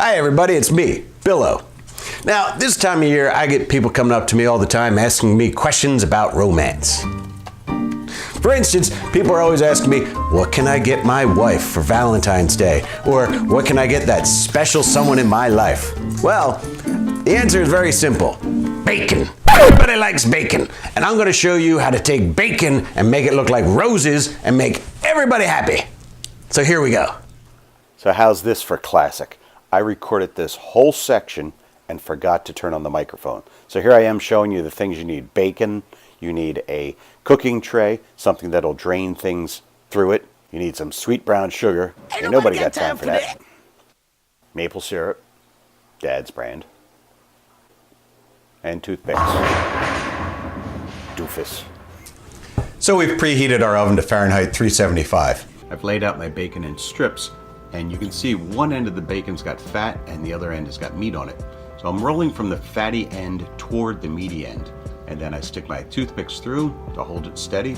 Hi everybody, it's me, Billo. Now, this time of year, I get people coming up to me all the time asking me questions about romance. For instance, people are always asking me, what can I get my wife for Valentine's Day? Or what can I get that special someone in my life? Well, the answer is very simple. Bacon. Everybody likes bacon. And I'm gonna show you how to take bacon and make it look like roses and make everybody happy. So here we go. So how's this for classic? I recorded this whole section and forgot to turn on the microphone. So here I am showing you the things you need. Bacon, you need a cooking tray, something that'll drain things through it. You need some sweet brown sugar. Ain't nobody got time for that. Maple syrup, Dad's brand. And toothpicks. Doofus. So we've preheated our oven to Fahrenheit 375. I've laid out my bacon in strips, and you can see one end of the bacon's got fat and the other end has got meat on it. So I'm rolling from the fatty end toward the meaty end, and then I stick my toothpicks through to hold it steady,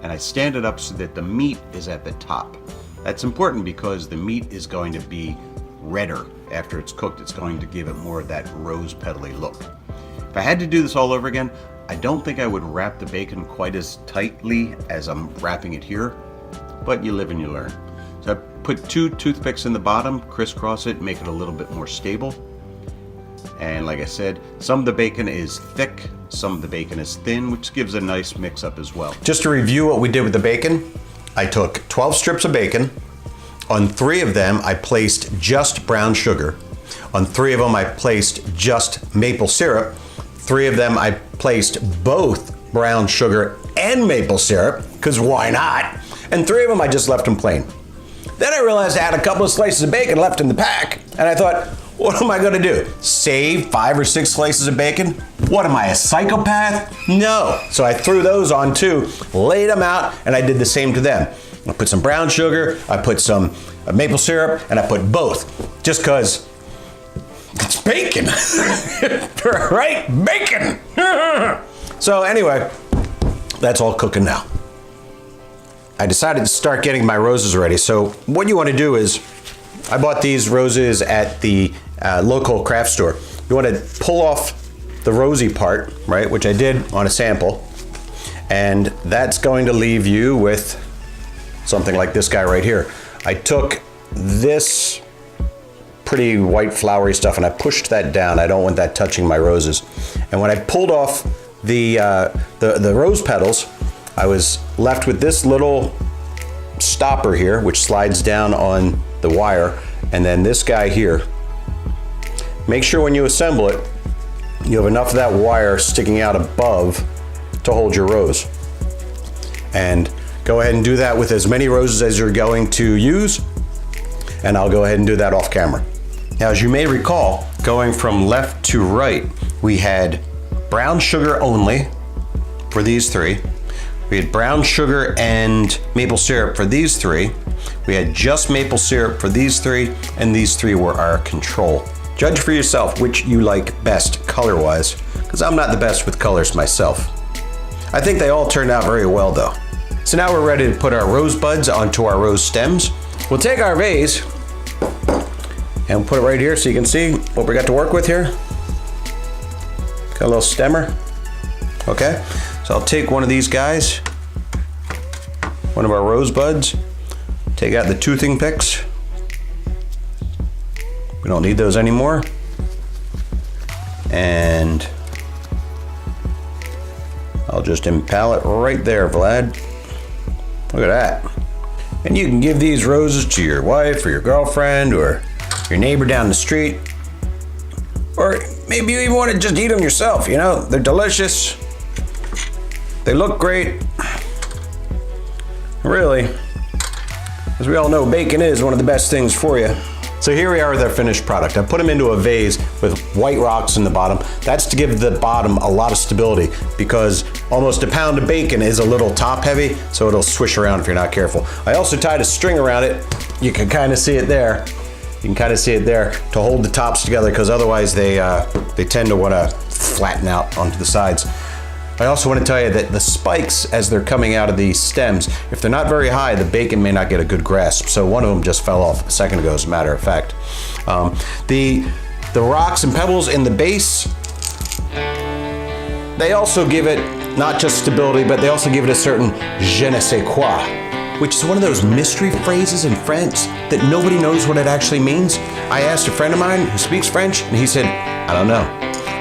and I stand it up so that the meat is at the top. That's important because the meat is going to be redder after it's cooked. It's going to give it more of that rose petally look. If I had to do this all over again, I don't think I would wrap the bacon quite as tightly as I'm wrapping it here, but you live and you learn. So I put 2 toothpicks in the bottom, crisscross it, make it a little bit more stable. And like I said, some of the bacon is thick, some of the bacon is thin, which gives a nice mix up as well. Just to review what we did with the bacon, I took 12 strips of bacon. On 3 of them, I placed just brown sugar. On 3 of them, I placed just maple syrup. 3 of them, I placed both brown sugar and maple syrup, because why not? And 3 of them, I just left them plain. Then I realized I had a couple of slices of bacon left in the pack, and I thought, what am I gonna do? Save 5 or 6 slices of bacon? What am I, a psychopath? No. So I threw those on too, laid them out, and I did the same to them. I put some brown sugar, I put some maple syrup, and I put both, just cause it's bacon, right? Bacon. So anyway, that's all cooking now. I decided to start getting my roses ready. So what you want to do is, I bought these roses at the local craft store. You want to pull off the rosy part, right, which I did on a sample, and that's going to leave you with something like this guy right here. I took this pretty white flowery stuff and I pushed that down. I don't want that touching my roses. And when I pulled off the rose petals, I was left with this little stopper here, which slides down on the wire, and then this guy here. Make sure when you assemble it, you have enough of that wire sticking out above to hold your rose. And go ahead and do that with as many roses as you're going to use, and I'll go ahead and do that off camera. Now, as you may recall, going from left to right, we had brown sugar only for these 3. We had brown sugar and maple syrup for these 3. We had just maple syrup for these 3, and these 3 were our control. Judge for yourself which you like best color-wise, because I'm not the best with colors myself. I think they all turned out very well though. So now we're ready to put our rose buds onto our rose stems. We'll take our vase and we'll put it right here so you can see what we got to work with here. Got a little stemmer. Okay, so I'll take one of these guys, one of our rose buds, take out the toothing picks. We don't need those anymore. And I'll just impale it right there, Vlad. Look at that. And you can give these roses to your wife or your girlfriend or your neighbor down the street. Or maybe you even want to just eat them yourself, you know? They're delicious. They look great. Really, as we all know, bacon is one of the best things for you. So here we are with our finished product. I put them into a vase with white rocks in the bottom. That's to give the bottom a lot of stability because almost a pound of bacon is a little top heavy, so it'll swish around if you're not careful. I also tied a string around it. You can kind of see it there. You can kind of see it there to hold the tops together because otherwise they tend to want to flatten out onto the sides. I also want to tell you that the spikes, as they're coming out of these stems, if they're not very high, the bacon may not get a good grasp. So one of them just fell off a second ago, as a matter of fact. The rocks and pebbles in the base, they also give it not just stability, but they also give it a certain je ne sais quoi, which is one of those mystery phrases in French that nobody knows what it actually means. I asked a friend of mine who speaks French, and he said, I don't know.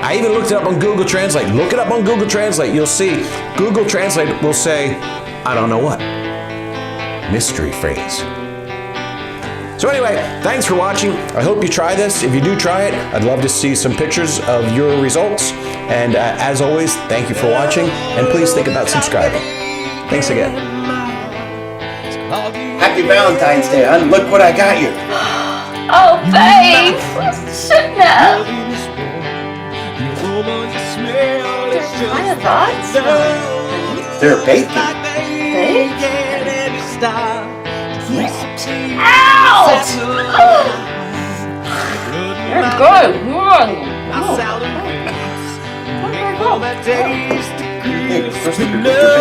I even looked it up on Google Translate. Look it up on Google Translate. You'll see Google Translate will say, I don't know what. Mystery phrase. So anyway, thanks for watching. I hope you try this. If you do try it, I'd love to see some pictures of your results. And as always, thank you for watching, and please think about subscribing. Thanks again. Happy Valentine's Day, hon. Look what I got you. Oh, babe! Shouldn't have. Kind of thoughts? They're bacon. Ouch! You're good. Hey, first of all, bacon.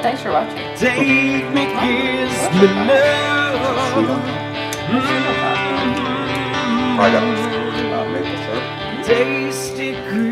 Thanks for watching. Take me, kiss me love. I got maple syrup. Tasty cream.